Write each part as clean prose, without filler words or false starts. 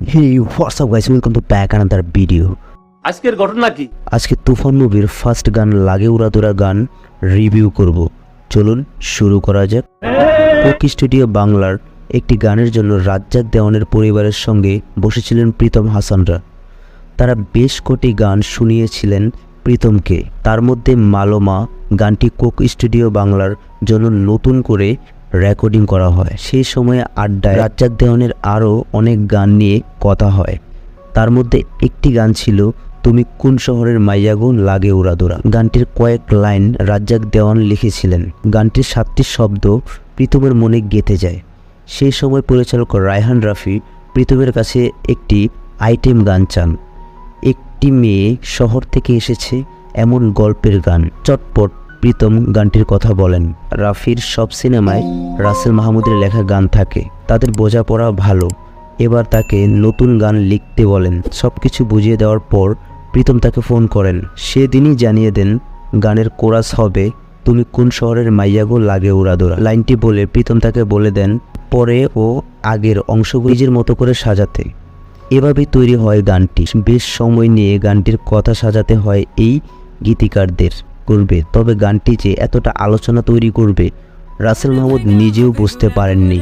Hey, what's up guys? Welcome to back another video. আজকের ঘটনা কি? আজকে তুফান মুভির ফার্স্ট গান লাগে উড়াদুরা গান রিভিউ করব। চলুন শুরু করা যাক। কোক স্টুডিও বাংলার একটি গানের জন্য রাজ্জাক দেওয়ানের পরিবারের সঙ্গে বসেছিলেন প্রীতম হাসানরা। তারা বেশ কটি গান শুনিয়েছিলেন প্রীতমকে। তার মধ্যে মালোমা গানটি কোক স্টুডিও বাংলার জন্য নতুন করে রেকর্ডিং করা হয়। সেই সময়ে আড্ডায় রাজ্জাক দেওয়ানের আরও অনেক গান নিয়ে কথা হয়। তার মধ্যে একটি গান ছিল তুমি কোন শহরের মাইয়াগো লাগে উড়াদুরা। গানটির কয়েক লাইন রাজ্জাক দেওয়ান লিখেছিলেন। গানটির 7টি শব্দ প্রীতমের মনে গেঁথে যায়। সেই সময় পরিচালক রায়হান রাফি প্রীতমের কাছে একটি আইটেম গান চান। একটি মেয়ে শহর থেকে এসেছে এমন গল্পের গান। চটপট প্রীতম গানটির কথা বলেন। রাফির সব সিনেমায় রাসেল মাহমুদের লেখা গান থাকে, তাদের বোঝাপড়া ভালো। এবার তাকে নতুন গান লিখতে বলেন। সব কিছু বুঝিয়ে দেওয়ার পর প্রীতম তাকে ফোন করেন। সেদিনই জানিয়ে দেন গানের কোরাস হবে তুমি কোন শহরের মাইয়াগো লাগে উড়াদুরা। লাইনটি বলে প্রীতম তাকে বলে দেন পরে ও আগের অংশগুলো নিজের মতো করে সাজাতে। এভাবেই তৈরি হয় গানটি। বেশ সময় নিয়ে গানটির কথা সাজাতে হয় এই গীতিকারদের করবে। তবে গানটি যে এতটা আলোচনা তৈরি করবে রাসেল মাহমুদ নিজেও বুঝতে পারেননি।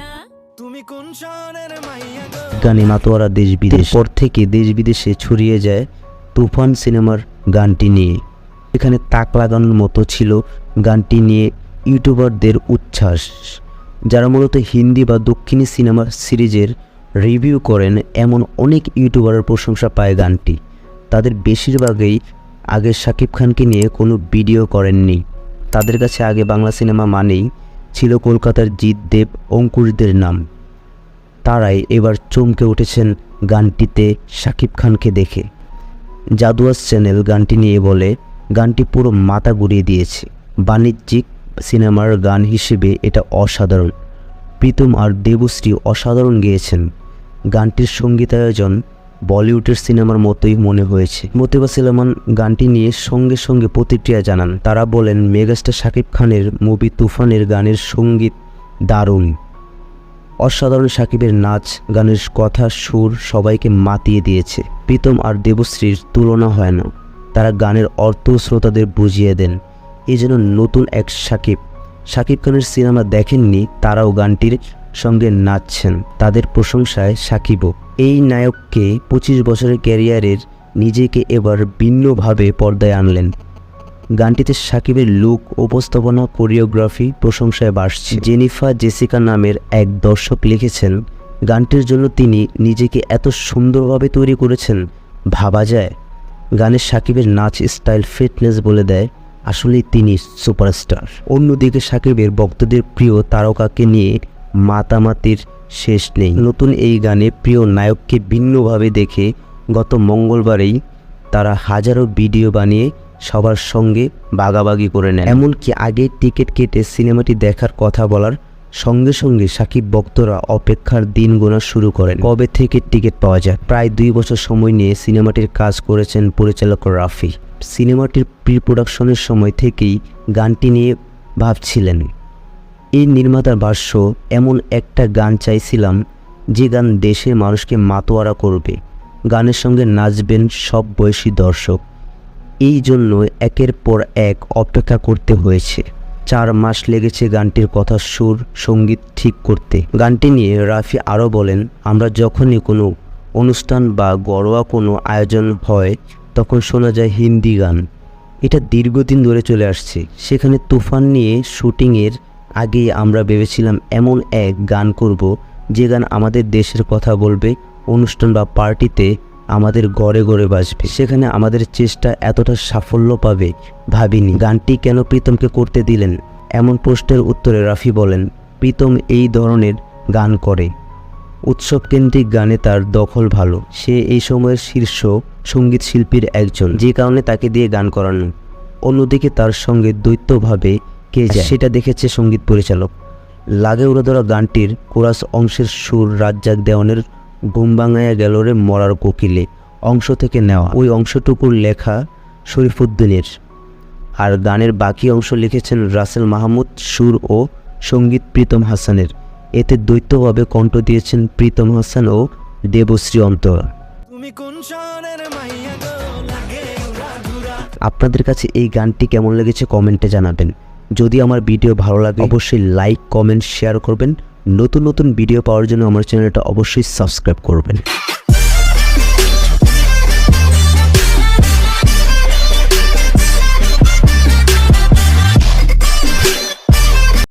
গানে মাতোয়ারা দেশ বিদেশ পর থেকে দেশ বিদেশে ছড়িয়ে যায় তুফান সিনেমার গানটি নিয়ে। এখানে তাক লাগানোর মতো ছিল গানটি নিয়ে ইউটিউবারদের উচ্ছ্বাস। যারা মূলত হিন্দি বা দক্ষিণী সিনেমা সিরিজের রিভিউ করেন এমন অনেক ইউটিউবারের প্রশংসা পায় গানটি। তাদের বেশিরভাগই আগে শাকিব খানকে নিয়ে কোনো ভিডিও করেননি। তাদের কাছে আগে বাংলা সিনেমা মানেই ছিল কলকাতার জিৎ দেব, অঙ্কুশদের নাম। তারাই এবার চমকে উঠেছেন গানটিতে শাকিব খানকে দেখে। জাদুয়াস চ্যানেল গানটি নিয়ে বলে গানটি পুরো মাথা ঘুরিয়ে দিয়েছে। বাণিজ্যিক সিনেমার গান হিসেবে এটা অসাধারণ। প্রীতম আর দেবশ্রী অসাধারণ গেয়েছেন। গানটির সঙ্গীতায়োজন বলিউডের সিনেমার মতোই মনে হয়েছে। মতিবা সুলেমান গানটি নিয়ে সঙ্গে সঙ্গে প্রতিক্রিয়া জানান। তারা বলেন মেগাস্টার শাকিব খানের মুভি তুফানের গানের সঙ্গীত দারুণ, অসাধারণ। শাকিবের নাচ, গানের কথা, সুর সবাইকে মাতিয়ে দিয়েছে। প্রীতম আর দেবশ্রীর তুলনা হয় না। তারা গানের অর্থ শ্রোতাদের বুঝিয়ে দেন। এই যেন নতুন এক শাকিব খানের সিনেমা দেখেননি, তারাও গানটির সঙ্গে নাচছেন। তাদের প্রশংসায় শাকিবও। এই নায়ককে 25 বছরের ক্যারিয়ারের নিজেকে এবার ভিন্নভাবে পর্দায় আনলেন। গানটিতে শাকিবের লুক, উপস্থাপনা, কোরিওগ্রাফি প্রশংসায় ভাসছে। জেনিফা জেসিকা নামের এক দর্শক লিখেছেন গানটির জন্য তিনি নিজেকে এত সুন্দরভাবে তৈরি করেছেন ভাবা যায়। গানের শাকিবের নাচ স্টাইল, ফিটনেস বলে দেয় আসলেই তিনি সুপারস্টার। অন্যদিকে শাকিবের ভক্তদের প্রিয় তারকাকে নিয়ে মাতামাতির শেষ নেই। নতুন এই গানে প্রিয় নায়ককে ভিন্নভাবে দেখে গত মঙ্গলবারেই তারা হাজারো ভিডিও বানিয়ে সবার সঙ্গে ভাগাভাগি করে নেন। এমনকি আগে টিকিট কেটে সিনেমাটি দেখার কথা বলার সঙ্গে সঙ্গে শাকিব ভক্তরা অপেক্ষার দিন গোনা শুরু করেন কবে থেকে টিকিট পাওয়া যায়। প্রায় 2 বছর সময় নিয়ে সিনেমাটির কাজ করেছেন পরিচালক রাফি। সিনেমাটির প্রি প্রোডাকশনের সময় থেকেই গানটি নিয়ে ভাবছিলেন। এই নির্মাতার ভাষ্য, এমন একটা গান চাইছিলাম যে গান দেশের মানুষকে মাতোয়ারা করবে। গানের সঙ্গে নাচবেন সব বয়সী দর্শক। এই জন্য একের পর এক অপেক্ষা করতে হয়েছে। 4 মাস লেগেছে গানটির কথা, সুর, সঙ্গীত ঠিক করতে। গানটি নিয়ে রাফি আরও বলেন, আমরা যখনই কোনো অনুষ্ঠান বা ঘরোয়া কোনো আয়োজন হয় তখন শোনা যায় হিন্দি গান। এটা দীর্ঘদিন ধরে চলে আসছে। সেখানে তুফান নিয়ে শুটিংয়ের আগেই আমরা ভেবেছিলাম এমন এক গান করব যে গান আমাদের দেশের কথা বলবে, অনুষ্ঠান বা পার্টিতে আমাদের ঘরে ঘরে বাজবে। সেখানে আমাদের চেষ্টা এতটা সাফল্য পাবে ভাবিনি। গানটি কেন প্রীতমকে করতে দিলেন? এমন প্রশ্নের উত্তরে রাফি বলেন, প্রীতম এই ধরনের গান করে। উৎসব কেন্দ্রিক গানে তার দখল ভালো। সে এই সময়ের শীর্ষ সঙ্গীত শিল্পীর একজন, যে কারণে তাকে দিয়ে গান করানো। অন্যদিকে তার সঙ্গে দ্বৈতভাবে কে যায় সেটা দেখেছে সঙ্গীত পরিচালক। লাগে উড়াদুরা গানটির কোরাস অংশের সুর রাজ্জাক দেওয়ানের ঘুম ভাঙাইয়া গেল রে মরার কোকিলে অংশ থেকে নেওয়া। ওই অংশটুকুর লেখা শরীফুদ্দিনের, আর গানের বাকি অংশ লিখেছেন রাসেল মাহমুদ, সুর ও সঙ্গীত প্রীতম হাসানের। এতে দ্বৈতভাবে কণ্ঠ দিয়েছেন প্রীতম হাসান ও দেবশ্রী অন্তরা। আপনাদের কাছে এই গানটি কেমন লেগেছে কমেন্টে জানাবেন। যদি আমার ভিডিও ভালো লাগে অবশ্যই লাইক কমেন্ট শেয়ার করবেন। নতুন নতুন ভিডিও পাওয়ার জন্য আমার চ্যানেলটা অবশ্যই সাবস্ক্রাইব করবেন।